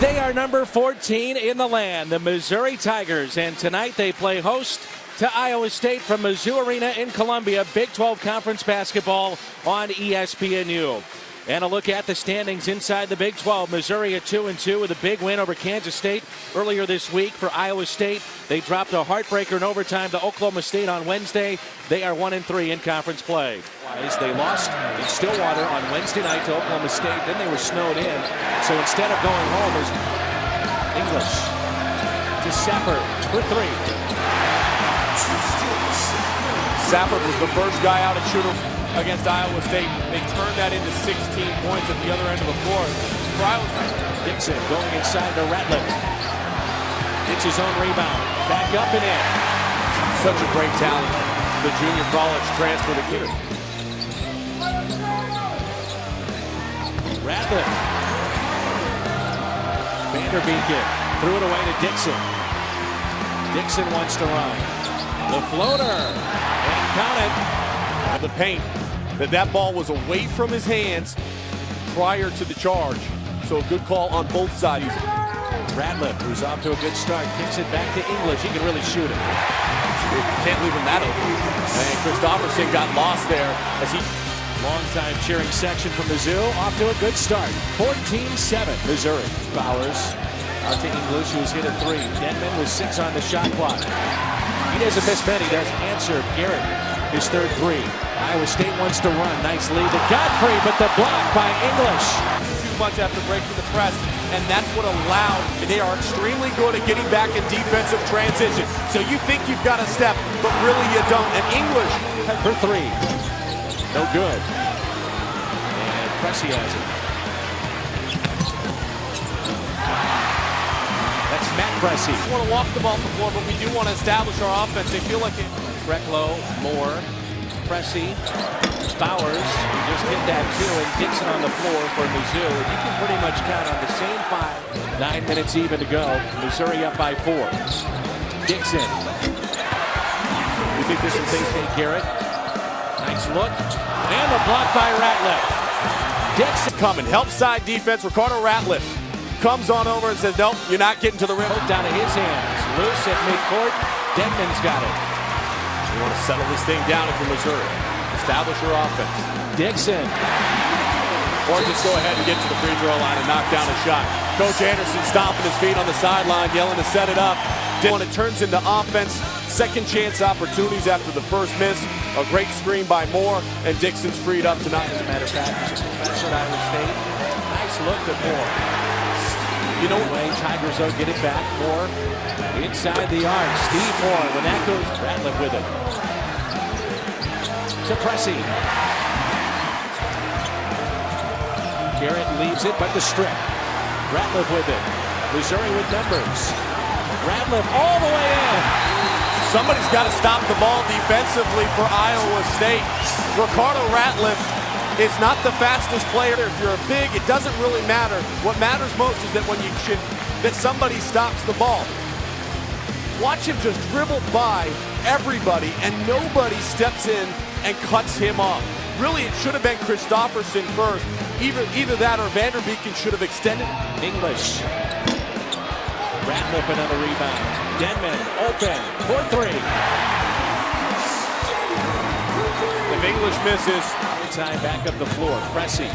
They are number 14 in the land, the Missouri Tigers, and tonight they play host to Iowa State from Mizzou Arena in Columbia. Big 12 Conference basketball on ESPNU. And a look at the standings inside the Big 12. Missouri at 2-2 with a big win over Kansas State earlier this week. For Iowa State, they dropped a heartbreaker in overtime to Oklahoma State on Wednesday. They are 1-3 in conference play. They lost in Stillwater on Wednesday night to Oklahoma State. Then they were snowed in. So instead of going home, is English to Safford for three. Safford was the first guy out at shooter against Iowa State. They turned that into 16 points at the other end of the floor. For Iowa State. Dixon going inside to Ratliff. Gets his own rebound. Back up and in. Such a great talent. The junior college transfer to Kidder. Ratliff. Vanderbeek threw it away to Dixon. Dixon wants to run. The floater. And count it. The paint. That ball was away from his hands prior to the charge. So a good call on both sides. Ratliff, who's off to a good start, kicks it back to English. He can really shoot it. Can't leave him that open. And Christopherson got lost there as he... Long-time cheering section from Mizzou, off to a good start. 14-7, Missouri. Bowers out to English, who's hit a three. Denman with 6 on the shot clock. He doesn't miss many, doesn't answer. Garrett, his third three. Iowa State wants to run. Nice lead to Godfrey, but the block by English. Too much after breaking the press, and that's what allowed. They are extremely good at getting back in defensive transition. So you think you've got a step, but really you don't. And English for three. No good. And Pressey has it. That's Matt Pressey. We want to walk the ball off the floor, but we do want to establish our offense. They feel like it. Recklow, Moore, Pressey, Bowers, who just hit that too, and Dixon on the floor for Mizzou. You can pretty much count on the same 5. 9 minutes even to go. Missouri up by 4. Dixon. You think this is St. Garrett? Nice look. And the block by Ratliff. Dixon coming. Help side defense. Ricardo Ratliff comes on over and says, nope, you're not getting to the rim. Down to his hands. Loose at midcourt. Denman's got it. You want to settle this thing down if you're Missouri. Establish your offense. Dixon. Or just go ahead and get to the free throw line and knock down a shot. Coach Anderson stomping his feet on the sideline, yelling to set it up. When it turns into offense, second chance opportunities after the first miss. A great screen by Moore, and Dixon's freed up tonight. As a matter of fact, he's a professor at Iowa State. Nice look to Moore. You know way Tigers though get it back. Moore inside the arc. Steve Moore, when that goes, Ratliff with it. To Pressey. Garrett leaves it, but the strip. Ratliff with it. Missouri with numbers. Ratliff all the way in. Somebody's got to stop the ball defensively for Iowa State. Ricardo Ratliff is not the fastest player. If you're a big, it doesn't really matter. What matters most is that that somebody stops the ball. Watch him just dribble by everybody, and nobody steps in and cuts him off. Really, it should have been Christopherson first. Either that or Vanderbeek should have extended. English. Ratliff another rebound. Denman open for three. If English misses, time back up the floor. Pressey,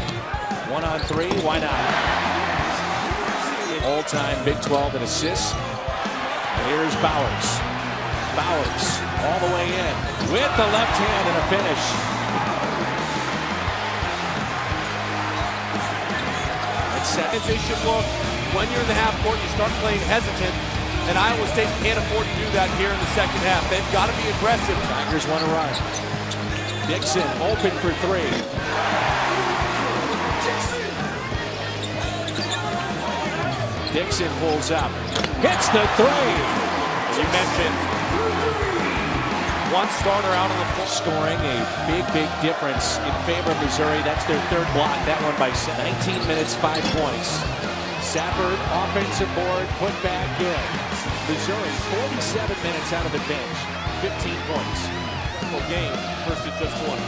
1-on-3. Why not? All-time Big 12 in assists. And here's Bowers. Bowers all the way in with the left hand and a finish. That's transition look. When you're in the half court, you start playing hesitant, and Iowa State can't afford to do that here in the second half. They've got to be aggressive. Tigers want to run. Dixon open for three. Dixon pulls up. Hits the three. You mentioned one starter out on the floor. Scoring a big difference in favor of Missouri. That's their third block. That one by 19 minutes, 5 points. Safford, offensive board, put back in. Missouri, 47 minutes out of the bench, 15 points. Game versus just one.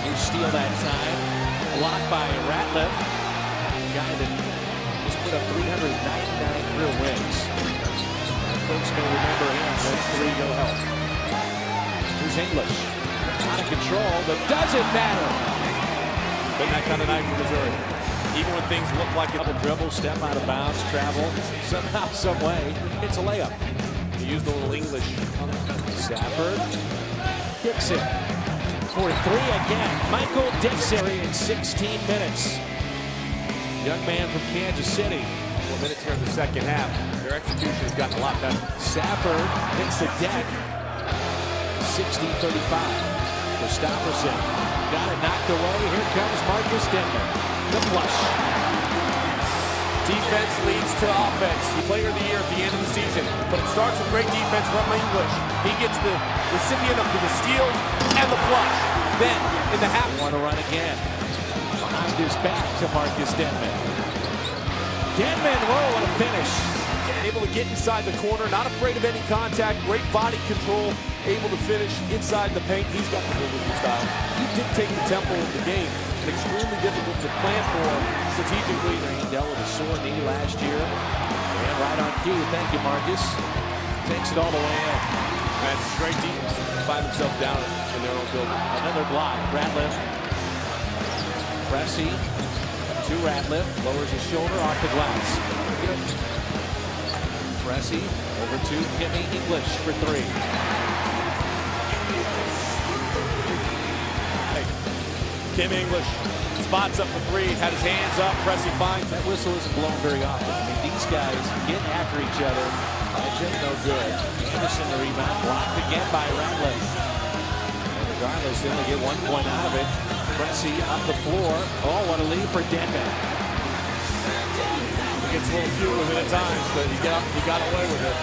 You steal that time. Blocked by Ratliff. Guy that is State of 399 career wins. Folks may remember him when 3 go help. Here's English. Out of control, but doesn't matter. Been that kind of night for Missouri. Even when things look like a Double dribble, step out of bounds, travel. Somehow, some way, it's a layup. he used a little English. Stafford. Dixon. For 3 again. Michael Dixon in 16 minutes. Young man from Kansas City. 4 minutes here in the second half. Their execution has gotten a lot better. Stafford hits the deck. 60-35. Christopherson got it knocked away. Here comes Marcus Denman. The flush. Defense leads to offense. Player of the year at the end of the season. But it starts with great defense from English. He gets the recipient of the steal and the flush. Then, in the half. Want to run again. Behind his back to Marcus Denman. Denman, whoa, what a finish. Able to get inside the corner, not afraid of any contact, great body control, able to finish inside the paint. He's got the movement style. You dictate the tempo of the game. Extremely difficult to plan for strategically. He dealt with a sore knee last year. And right on cue. Thank you, Marcus. Takes it all the way in. That's great defense. Find themselves down in their own building. Another block. Ratliff. Pressey to Ratliff. Lowers his shoulder off the glass. Pressey over to Kimmy English for 3. Kim English spots up for 3, had his hands up, Pressey finds. That whistle isn't blown very often. I mean, these guys get after each other. Jim no good. Anderson the rebound, blocked again by Ratliff. And regardless, they only get 1 point out of it. Pressey up the floor. Oh, what a lead for Denman. He gets a little few with it at times, but he got away with it.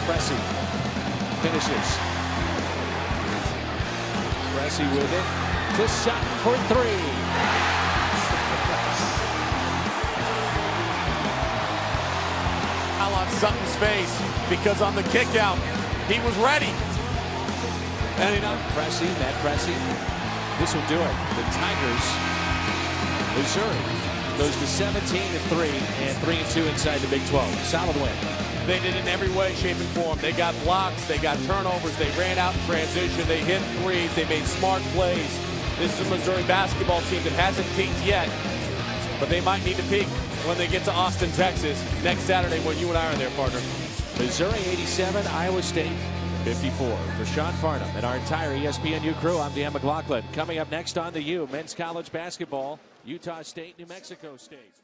Pressey finishes. Pressey with it to Sutton for 3. Foul on Sutton's face because on the kick out, he was ready. And he Pressey, Matt Pressey. This will do it. The Tigers, Missouri, goes to 17-3 and 3-2 inside the Big 12. Solid win. They did it in every way, shape, and form. They got blocks, they got turnovers, they ran out in transition, they hit threes, they made smart plays. This is a Missouri basketball team that hasn't peaked yet, but they might need to peak when they get to Austin, Texas next Saturday when you and I are there, partner. Missouri 87, Iowa State 54. For Sean Farnham and our entire ESPNU crew, I'm Dan McLaughlin. Coming up next on the U, men's college basketball, Utah State, New Mexico State.